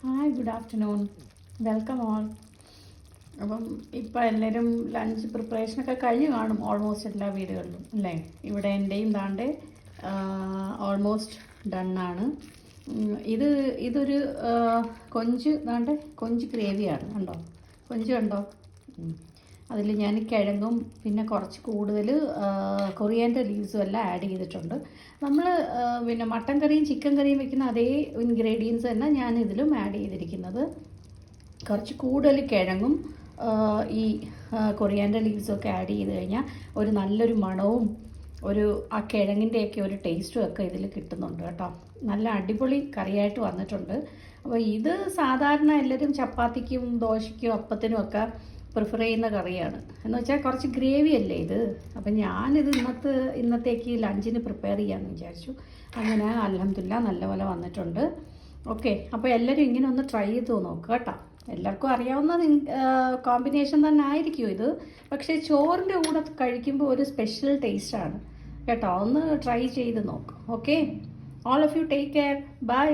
Hi, good afternoon. Welcome all. അപ്പം ഇപ്പം എല്ലാവരും ലഞ്ച് പ്രിപ്പറേഷനൊക്കെ കഴിഞ്ഞ് കാണും ഓൾമോസ്റ്റ് എല്ലാ വീടുകളിലും അല്ലേ. ഇവിടെ എൻ്റെയും താണ്ട് ഓൾമോസ്റ്റ് ഡണ്ണാണ്. ഇതൊരു കൊഞ്ച് താണ്ട് കൊഞ്ച് ഗ്രേവിയാണ്. കണ്ടോ, കൊഞ്ച് കണ്ടോ. അതിൽ ഞാൻ കിഴങ്ങും പിന്നെ കുറച്ച് കൂടുതൽ കൊറിയാൻഡർ ലീവ്സും എല്ലാം ആഡ് ചെയ്തിട്ടുണ്ട്. നമ്മൾ പിന്നെ മട്ടൻ കറിയും ചിക്കൻ കറിയും വെക്കുന്ന അതേ ഇൻഗ്രീഡിയൻസ് തന്നെ ഞാൻ ഇതിലും ആഡ് ചെയ്തിരിക്കുന്നത്. കുറച്ച് കൂടുതൽ കിഴങ്ങും ഈ കൊറിയാൻഡർ ലീവ്സും ഒക്കെ ആഡ് ചെയ്ത് കഴിഞ്ഞാൽ ഒരു നല്ലൊരു മണവും ആ കിഴങ്ങിൻ്റെയൊക്കെ ഒരു ടേസ്റ്റും ഒക്കെ ഇതിൽ കിട്ടുന്നുണ്ട് കേട്ടോ. നല്ല അടിപൊളി കറിയായിട്ട് വന്നിട്ടുണ്ട്. അപ്പോൾ ഇത് സാധാരണ എല്ലാവരും ചപ്പാത്തിക്കും ദോശയ്ക്കും അപ്പത്തിനും ഒക്കെ പ്രിഫർ ചെയ്യുന്ന കറിയാണ്. എന്ന് വെച്ചാൽ കുറച്ച് ഗ്രേവി അല്ലേ ഇത്. അപ്പം ഞാനിത് ഇന്നത്തേക്ക് ലഞ്ചിന് പ്രിപ്പയർ ചെയ്യാമെന്ന് വിചാരിച്ചു. അങ്ങനെ അൽഹംദുലില്ലാ നല്ലപോലെ വന്നിട്ടുണ്ട്. ഓക്കെ, അപ്പോൾ എല്ലാവരും ഇങ്ങനെ ഒന്ന് ട്രൈ ചെയ്ത് നോക്കുക കേട്ടോ. എല്ലാവർക്കും അറിയാവുന്ന കോമ്പിനേഷൻ തന്നെ ആയിരിക്കും ഇത്, പക്ഷേ ചോറിൻ്റെ കൂടെ കഴിക്കുമ്പോൾ ഒരു സ്പെഷ്യൽ ടേസ്റ്റാണ് കേട്ടോ. ഒന്ന് ട്രൈ ചെയ്ത് നോക്കുക. Okay, all of you take care. By.